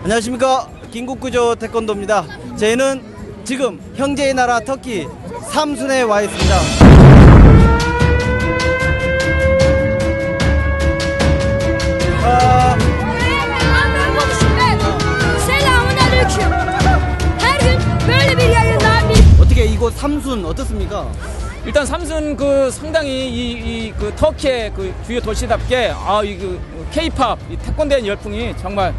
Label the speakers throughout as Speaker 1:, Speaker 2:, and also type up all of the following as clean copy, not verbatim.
Speaker 1: 안녕하십니까, 김국구조 태권도입니다. 저희는 지금 형제의 나라 터키 삼순에 와 있습니다. 어떻게 이곳 삼순 어떻습니까?
Speaker 2: 일단 삼순 상당히 그 터키의 그 주요 도시답게 이 K-팝 이 태권도의 열풍이 정말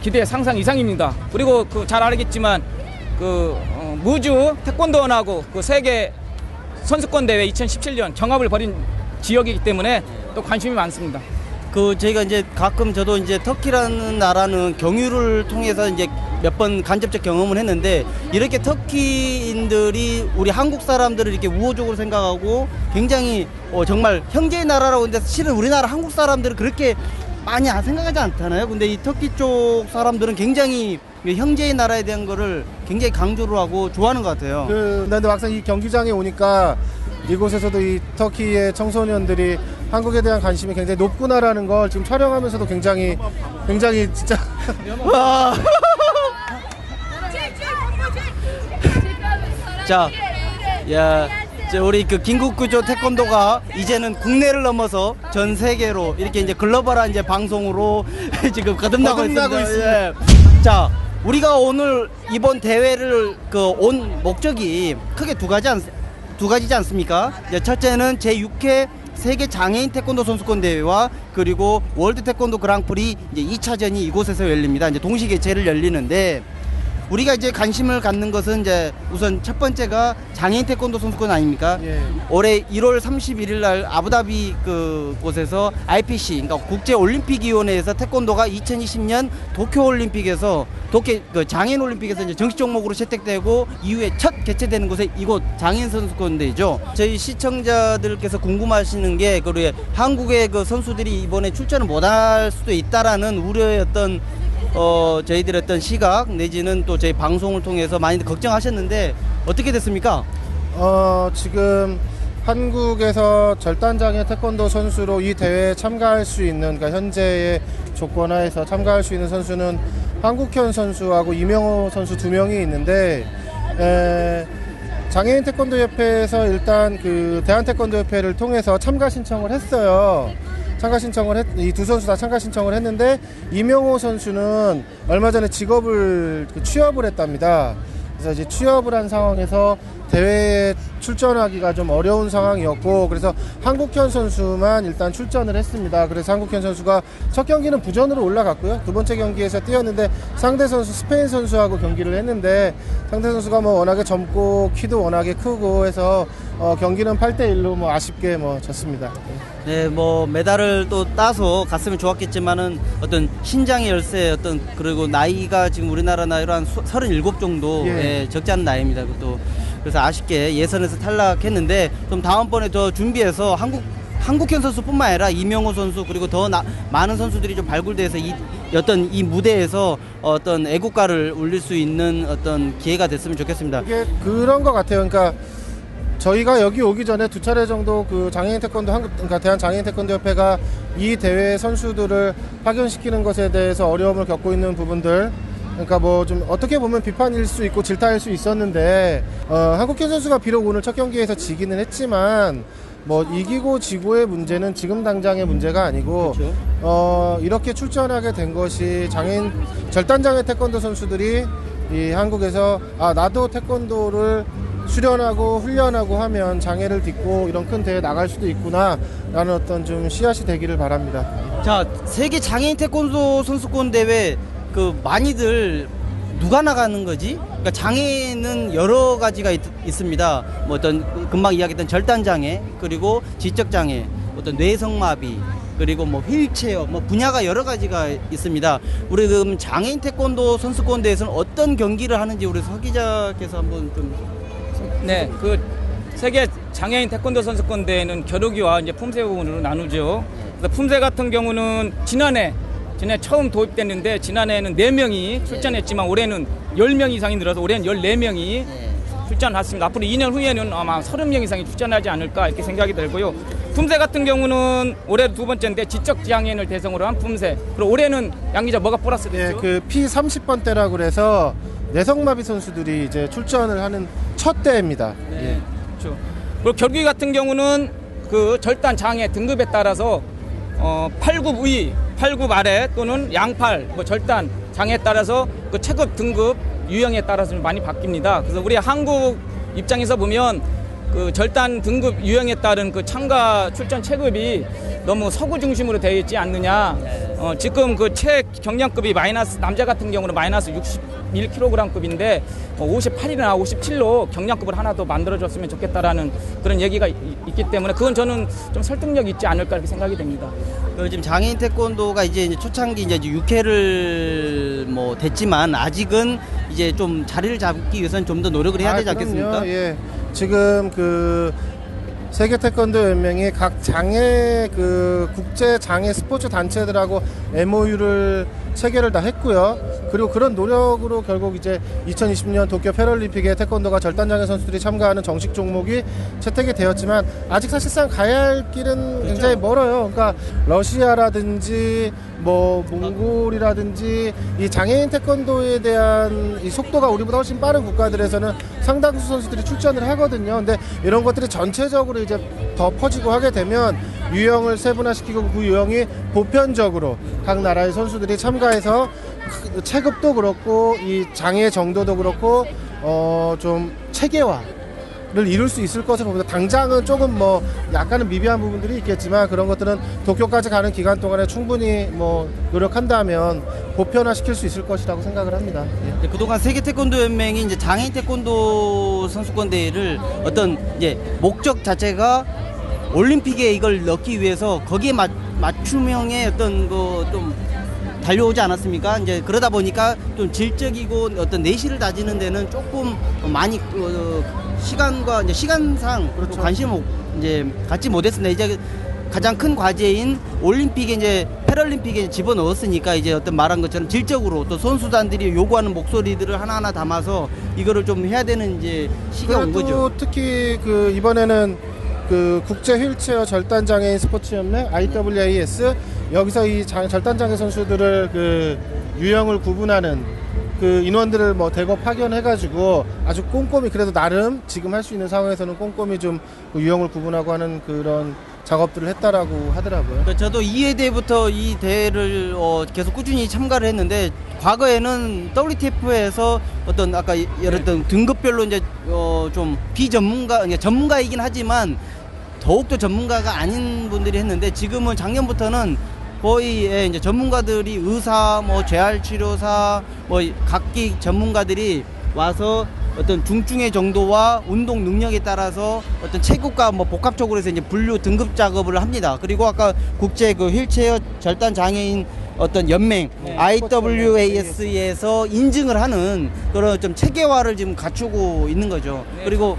Speaker 2: 기대 상상 이상입니다. 그리고 잘 알겠지만 무주 태권도원하고 세계 선수권 대회 2017년 경합을 벌인 지역이기 때문에 또 관심이 많습니다.
Speaker 1: 저희가 이제 가끔 저도 이제 터키라는 나라는 경유를 통해서 이제 몇 번 간접적 경험을 했는데, 이렇게 터키인들이 우리 한국 사람들을 이렇게 우호적으로 생각하고 굉장히 정말 형제의 나라라고 하는데, 실은 우리나라 한국 사람들은 그렇게 많이 생각하지 않잖아요. 근데 이 터키 쪽 사람들은 굉장히 형제의 나라에 대한 거를 굉장히 강조를 하고 좋아하는 것 같아요.
Speaker 3: 근데 막상 이 경기장에 오니까 이곳에서도 이 터키의 청소년들이 한국에 대한 관심이 굉장히 높구나라는 걸 지금 촬영하면서도 굉장히 진짜
Speaker 1: 우리 김국구조 태권도가 이제는 국내를 넘어서 전 세계로 이렇게 이제 글로벌한 이제 방송으로 지금 거듭나고 있습니다. 예. 자, 우리가 오늘 이번 대회를 온 목적이 크게 두 가지지 않습니까? 첫째는 제6회 세계 장애인 태권도 선수권 대회와 그리고 월드 태권도 그랑프리 이제 2차전이 이곳에서 열립니다. 이제 동시 개최를 열리는데, 우리가 이제 관심을 갖는 것은 이제 우선 첫 번째가 장애인 태권도 선수권 아닙니까?
Speaker 3: 예.
Speaker 1: 올해 1월 31일 날 아부다비 곳에서 IPC, 그러니까 국제올림픽위원회에서 태권도가 2020년 도쿄올림픽에서 장애인 올림픽에서 이제 정식 종목으로 채택되고 이후에 첫 개최되는 곳에 이곳 장애인 선수권대회죠. 저희 시청자들께서 궁금하시는 게 한국의 선수들이 이번에 출전을 못할 수도 있다라는 우려의 저희들의 시각 내지는 또 저희 방송을 통해서 많이들 걱정하셨는데 어떻게 됐습니까?
Speaker 3: 지금 한국에서 절단장애 태권도 선수로 이 대회에 참가할 수 있는, 그러니까 현재의 조건하에서 참가할 수 있는 선수는 한국현 선수하고 이명호 선수 2명이 있는데, 장애인 태권도 협회에서 일단 대한 태권도 협회를 통해서 참가 신청을 했어요. 이 두 선수 다 참가 신청을 했는데, 이명호 선수는 얼마 전에 직업을 취업을 했답니다. 그래서 이제 취업을 한 상황에서 대회에 출전하기가 좀 어려운 상황이었고, 그래서 한국현 선수만 일단 출전을 했습니다. 그래서 한국현 선수가 첫 경기는 부전으로 올라갔고요. 두 번째 경기에서 뛰었는데 상대 선수 스페인 선수하고 경기를 했는데, 상대 선수가 워낙에 젊고 키도 워낙에 크고 해서 경기는 8대1로 아쉽게 졌습니다.
Speaker 1: 네, 메달을 또 따서 갔으면 좋았겠지만은 신장의 열세 그리고 나이가 지금 우리나라 나이로 한 37 정도 적지 않은 나이입니다. 그래서 아쉽게 예선에서 탈락했는데, 좀 다음번에 더 준비해서 한국현 선수뿐만 아니라 이명호 선수 그리고 더 많은 선수들이 좀 발굴돼서 이 무대에서 애국가를 울릴 수 있는 기회가 됐으면 좋겠습니다.
Speaker 3: 이게 그런 것 같아요. 그러니까 저희가 여기 오기 전에 2차례 정도 장애인 태권도 그러니까 대한 장애인 태권도 협회가 이 대회 선수들을 파견시키는 것에 대해서 어려움을 겪고 있는 부분들, 그러니까 좀 어떻게 보면 비판일 수 있고 질타일 수 있었는데, 한국현 선수가 비록 오늘 첫 경기에서 지기는 했지만 이기고 지고의 문제는 지금 당장의 문제가 아니고, 그렇죠. 이렇게 출전하게 된 것이 절단장애 태권도 선수들이 이 한국에서 나도 태권도를 수련하고 훈련하고 하면 장애를 딛고 이런 큰 대회에 나갈 수도 있구나 라는 좀 씨앗이 되기를 바랍니다.
Speaker 1: 자, 세계 장애인 태권도 선수권 대회 많이들 누가 나가는 거지? 그러니까 장애는 여러 가지가 있습니다. 금방 이야기했던 절단장애, 그리고 지적장애, 뇌성마비, 그리고 휠체어, 분야가 여러 가지가 있습니다. 우리 그럼 장애인 태권도 선수권 대회에서는 어떤 경기를 하는지 우리 서 기자께서 한번 좀.
Speaker 2: 네, 세계 장애인 태권도 선수권 대회는 겨루기와 이제 품새 부분으로 나누죠. 그래서 품새 같은 경우는 지난해 처음 도입됐는데, 지난해에는 4명이 출전했지만 올해는 10명 이상이 늘어서 올해는 14명이 출전했습니다. 앞으로 2년 후에는 아마 30명 이상이 출전하지 않을까 이렇게 생각이 들고요. 품새 같은 경우는 올해 2번째인데 지적 장애인을 대상으로 한 품새. 그리고 올해는 양 기자 뭐가 플러스
Speaker 3: 예,
Speaker 2: 됐죠?
Speaker 3: 그 P30번대라고 그래서 뇌성마비 선수들이 이제 출전을 하는 첫 대회입니다.
Speaker 2: 네. 그렇죠. 그리고 결기 같은 경우는 그 절단 장애 등급에 따라서 8급 위, 8급 아래 또는 양팔 뭐 절단 장애에 따라서 그 체급 등급 유형에 따라서 좀 많이 바뀝니다. 그래서 우리 한국 입장에서 보면 그 절단 등급 유형에 따른 그 참가 출전 체급이 너무 서구 중심으로 되어 있지 않느냐. 지금 그 최경량급이 마이너스, 남자 같은 경우는 마이너스 61kg급인데 58이나 57로 경량급을 하나 더 만들어줬으면 좋겠다라는 그런 얘기가 있기 때문에 그건 저는 좀 설득력 있지 않을까 이렇게 생각이 됩니다.
Speaker 1: 지금 장애인 태권도가 이제 초창기 이제 6회를 뭐 됐지만 아직은 이제 좀 자리를 잡기 위해서는 좀 더 노력을 해야 되지 않겠습니까?
Speaker 3: 그럼요. 예. 지금 그 세계 태권도 연맹이 각 장애 그 국제 장애 스포츠 단체들하고 MOU를 체결을 다 했고요. 그리고 그런 노력으로 결국 이제 2020년 도쿄 패럴림픽에 태권도가 절단장애 선수들이 참가하는 정식 종목이 채택이 되었지만 아직 사실상 가야 할 길은 굉장히 멀어요. 그러니까 러시아라든지 뭐 몽골이라든지 이 장애인 태권도에 대한 이 속도가 우리보다 훨씬 빠른 국가들에서는 상당수 선수들이 출전을 하거든요. 근데 이런 것들이 전체적으로 이제 더 퍼지고 하게 되면 유형을 세분화시키고 그 유형이 보편적으로 각 나라의 선수들이 참가해서 체급도 그렇고 이 장애 정도도 그렇고 좀 체계화를 이룰 수 있을 것으로 봅니다. 당장은 조금 뭐 약간은 미비한 부분들이 있겠지만 그런 것들은 도쿄까지 가는 기간 동안에 충분히 뭐 노력한다면 보편화시킬 수 있을 것이라고 생각을 합니다. 예.
Speaker 1: 그동안 세계 태권도 연맹이 이제 장애인 태권도 선수권 대회를 어떤 이제 목적 자체가 올림픽에 이걸 넣기 위해서 거기에 맞춤형의 어떤 그 좀 달려오지 않았습니까? 이제 그러다 보니까 좀 질적이고 어떤 내실을 다지는 데는 조금 많이 시간과 이제 시간상
Speaker 3: 그렇죠.
Speaker 1: 관심을 이제 갖지 못했습니다. 이제 가장 큰 과제인 올림픽에 이제 패럴림픽에 집어넣었으니까 이제 어떤 말한 것처럼 질적으로 또 선수단들이 요구하는 목소리들을 하나하나 담아서 이거를 좀 해야 되는 이제 시기가 온 거죠.
Speaker 3: 특히 그 이번에는 그 국제 휠체어 절단 장애인 스포츠 연맹 IWAS 여기서 이 절단 장애 선수들을 그 유형을 구분하는 그 인원들을 뭐 대거 파견해가지고 아주 꼼꼼히 그래도 나름 지금 할 수 있는 상황에서는 꼼꼼히 좀 그 유형을 구분하고 하는 그런 작업들을 했다라고 하더라고요.
Speaker 1: 저도 2회 대회부터 이 대회를 계속 꾸준히 참가를 했는데 과거에는 WTF에서 어떤 아까 열었던 등급별로 이제 좀 비전문가, 전문가이긴 하지만 더욱더 전문가가 아닌 분들이 했는데 지금은 작년부터는 거의 이제 전문가들이 의사, 뭐 재활치료사, 뭐 각기 전문가들이 와서 어떤 중증의 정도와 운동 능력에 따라서 어떤 체급과 뭐 복합적으로 해서 이제 분류 등급 작업을 합니다. 그리고 아까 국제 그 휠체어 절단 장애인 어떤 연맹 IWAS에서 인증을 하는 그런 좀 체계화를 지금 갖추고 있는 거죠.
Speaker 2: 네.
Speaker 1: 그리고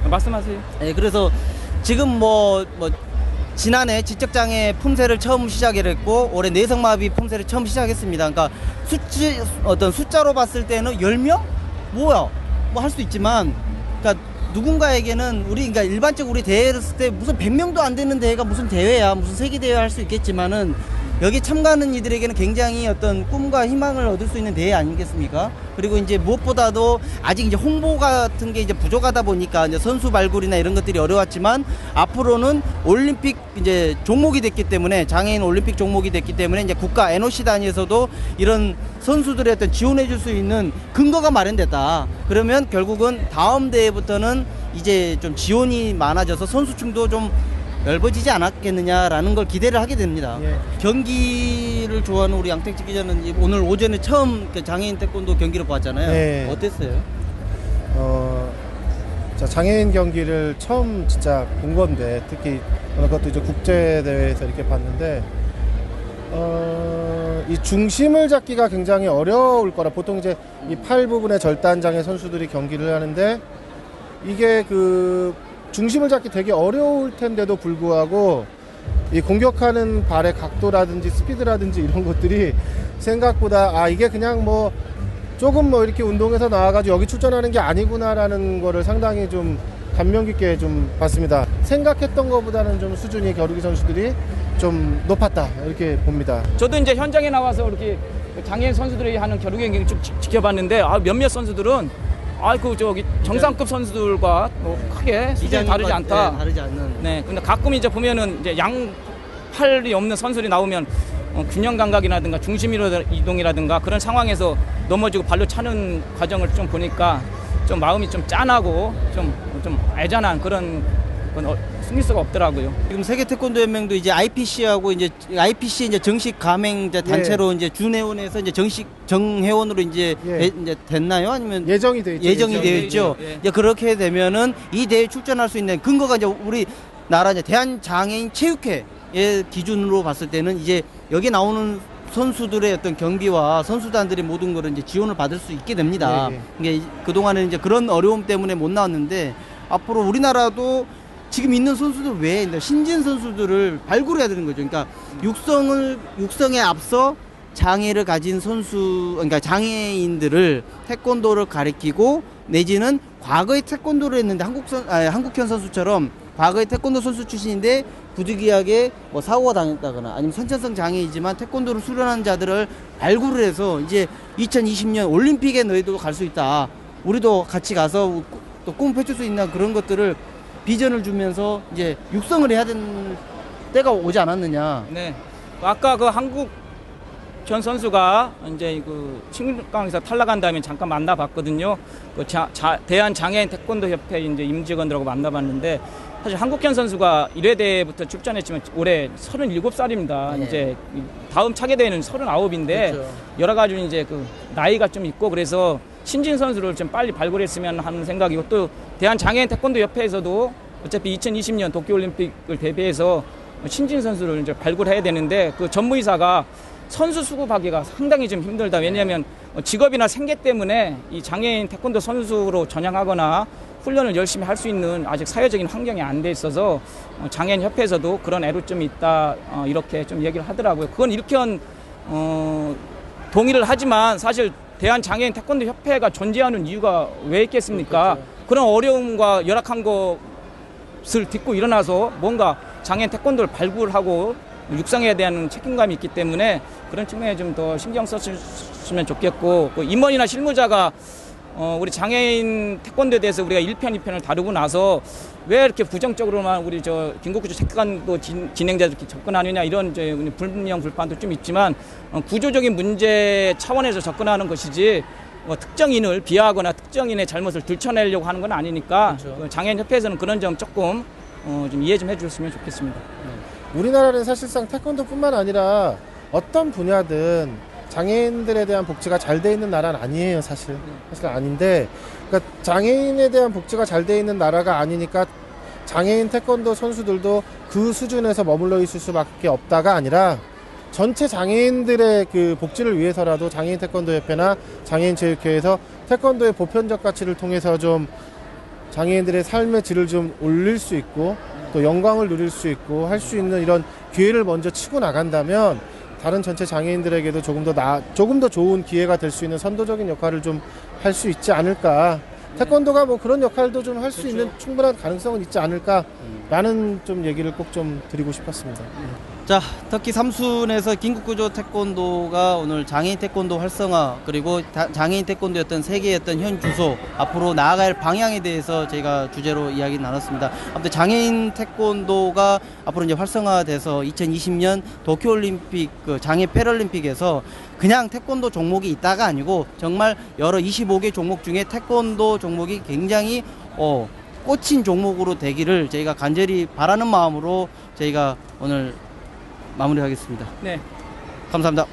Speaker 2: 말씀하세요.
Speaker 1: 그래서 지금 뭐 지난해 지적장애 품새를 처음 시작을 했고 올해 뇌성마비 품새를 처음 시작했습니다. 그러니까 어떤 숫자로 봤을 때는 10명? 뭐야? 뭐 할 수 있지만 그러니까 누군가에게는 그러니까 일반적으로 우리 대회를 했을 때 무슨 100명도 안 되는 대회가 무슨 대회야, 무슨 세계 대회 할 수 있겠지만은 여기 참가하는 이들에게는 굉장히 어떤 꿈과 희망을 얻을 수 있는 대회 아니겠습니까? 그리고 이제 무엇보다도 아직 이제 홍보 같은 게 이제 부족하다 보니까 이제 선수 발굴이나 이런 것들이 어려웠지만 앞으로는 올림픽 이제 종목이 됐기 때문에 장애인 올림픽 종목이 됐기 때문에 이제 국가 NOC 단위에서도 이런 선수들의 어떤 지원해 줄 수 있는 근거가 마련됐다. 그러면 결국은 다음 대회부터는 이제 좀 지원이 많아져서 선수층도 좀 넓어지지 않았겠느냐라는 걸 기대를 하게 됩니다.
Speaker 3: 예.
Speaker 1: 경기를 좋아하는 우리 양택지 기자는 오늘 오전에 처음 장애인 태권도 경기를 봤잖아요.
Speaker 3: 네.
Speaker 1: 어땠어요?
Speaker 3: 자, 장애인 경기를 처음 진짜 본 건데 특히 그것도 이제 국제 대회에서 이렇게 봤는데 이 중심을 잡기가 굉장히 어려울 거라. 보통 이제 이 팔 부분의 절단 장애 선수들이 경기를 하는데 이게 그 중심을 잡기 되게 어려울 텐데도 불구하고 이 공격하는 발의 각도라든지 스피드라든지 이런 것들이 생각보다 이게 그냥 뭐 조금 뭐 이렇게 운동에서 나와가지고 여기 출전하는 게 아니구나라는 거를 상당히 좀 감명 깊게 좀 봤습니다. 생각했던 것보다는 좀 수준이 겨루기 선수들이 좀 높았다 이렇게 봅니다.
Speaker 2: 저도 이제 현장에 나와서 이렇게 장애인 선수들이 하는 겨루기 경기를 쭉 지켜봤는데 몇몇 선수들은 저기 정상급 선수들과 뭐 크게 수준이 다르지 않다.
Speaker 1: 네, 다르지 않는.
Speaker 2: 네, 근데 가끔 이제 보면은 이제 양팔이 없는 선수들이 나오면 균형 감각이라든가 중심 이동이라든가 그런 상황에서 넘어지고 발로 차는 과정을 좀 보니까 좀 마음이 좀 짠하고 좀 애잔한 그런 건 숨길 수가 없더라고요.
Speaker 1: 지금 세계 태권도 연맹도 이제 IPC하고 이제 IPC 이제 정식 가맹 이제 단체로 이제 준회원에서 이제 정식 정회원으로 이제 이제 됐나요? 아니면
Speaker 3: 예정이 돼 있죠.
Speaker 1: 예정이 되어 있죠.
Speaker 2: 예.
Speaker 1: 이제 그렇게 되면은 이 대회 출전할 수 있는 근거가 이제 우리 나라 이제 대한장애인 체육회의 기준으로 봤을 때는 이제 여기 나오는 선수들의 어떤 경비와 선수단들의 모든 거를 이제 지원을 받을 수 있게 됩니다. 이게 그동안은 이제 그런 어려움 때문에 못 나왔는데 앞으로 우리나라도 지금 있는 선수들 외에 신진 선수들을 발굴해야 되는 거죠. 그러니까 육성에 앞서 장애를 가진 선수, 그러니까 장애인들을 태권도를 가리키고 내지는 과거에 태권도를 했는데 한국현 선수처럼 과거에 태권도 선수 출신인데 부득이하게 뭐 사고가 당했다거나 아니면 선천성 장애이지만 태권도를 수련한 자들을 발굴을 해서 이제 2020년 올림픽에 너희도 갈 수 있다. 우리도 같이 가서 또 꿈을 펼칠 수 있는 그런 것들을 비전을 주면서 이제 육성을 해야 되는 때가 오지 않았느냐.
Speaker 2: 네. 아까 그 한국 전 선수가 이제 그青강에서 탈락한 다음에 잠깐 만나봤거든요. 그 대한장애인 태권도 협회 이제 임직원들하고 만나봤는데 사실 한국현 선수가 1회대부터 출전했지만 올해 37살입니다.
Speaker 1: 네.
Speaker 2: 이제 다음 차게 되는 39인데
Speaker 1: 그렇죠.
Speaker 2: 여러 가지 이제 그 나이가 좀 있고 그래서 신진 선수를 좀 빨리 발굴했으면 하는 생각이고 또 대한장애인 태권도 협회에서도 어차피 2020년 도쿄올림픽을 대비해서 신진 선수를 이제 발굴해야 되는데 그 전무이사가 선수 수급하기가 상당히 좀 힘들다. 왜냐하면 직업이나 생계 때문에 이 장애인 태권도 선수로 전향하거나 훈련을 열심히 할 수 있는 아직 사회적인 환경이 안 돼 있어서 장애인 협회에서도 그런 애로점이 있다 이렇게 좀 얘기를 하더라고요. 그건 이렇게 동의를 하지만 사실 대한장애인 태권도 협회가 존재하는 이유가 왜 있겠습니까?
Speaker 3: 그렇죠.
Speaker 2: 그런 어려움과 열악한 것을 딛고 일어나서 뭔가 장애인 태권도를 발굴하고 육성에 대한 책임감이 있기 때문에 그런 측면에 좀 더 신경 썼으면 좋겠고 그 임원이나 실무자가 우리 장애인 태권도에 대해서 우리가 1편, 2편을 다루고 나서 왜 이렇게 부정적으로만 우리 김국구조 태권도 진행자들 이렇게 접근하느냐 이런 불명 불판도 좀 있지만 구조적인 문제 차원에서 접근하는 것이지 특정인을 비하하거나 특정인의 잘못을 들춰내려고 하는 건 아니니까
Speaker 3: 그렇죠.
Speaker 2: 장애인 협회에서는 그런 점 조금 좀 이해 좀 해주셨으면 좋겠습니다.
Speaker 3: 우리나라는 사실상 태권도뿐만 아니라 어떤 분야든 장애인들에 대한 복지가 잘 돼 있는 나라는 아니에요, 사실 아닌데, 그러니까 장애인에 대한 복지가 잘 돼 있는 나라가 아니니까 장애인 태권도 선수들도 그 수준에서 머물러 있을 수밖에 없다가 아니라 전체 장애인들의 그 복지를 위해서라도 장애인 태권도 협회나 장애인 체육회에서 태권도의 보편적 가치를 통해서 좀 장애인들의 삶의 질을 좀 올릴 수 있고 또 영광을 누릴 수 있고 할 수 있는 이런 기회를 먼저 치고 나간다면 다른 전체 장애인들에게도 조금 더 좋은 기회가 될 수 있는 선도적인 역할을 좀 할 수 있지 않을까. 태권도가 뭐 그런 역할도 좀 할 수 있는 충분한 가능성은 있지 않을까라는 좀 얘기를 꼭 좀 드리고 싶었습니다.
Speaker 1: 자, 터키 삼순에서 김국구조 태권도가 오늘 장애인 태권도 활성화 그리고 장애인 태권도의 어떤 세계의 어떤 현 주소 앞으로 나아갈 방향에 대해서 저희가 주제로 이야기 나눴습니다. 아무튼 장애인 태권도가 앞으로 이제 활성화돼서 2020년 도쿄올림픽 그 장애 패럴림픽에서 그냥 태권도 종목이 있다가 아니고 정말 여러 25개 종목 중에 태권도 종목이 굉장히 꽂힌 종목으로 되기를 저희가 간절히 바라는 마음으로 저희가 오늘 마무리하겠습니다.
Speaker 2: 네.
Speaker 1: 감사합니다.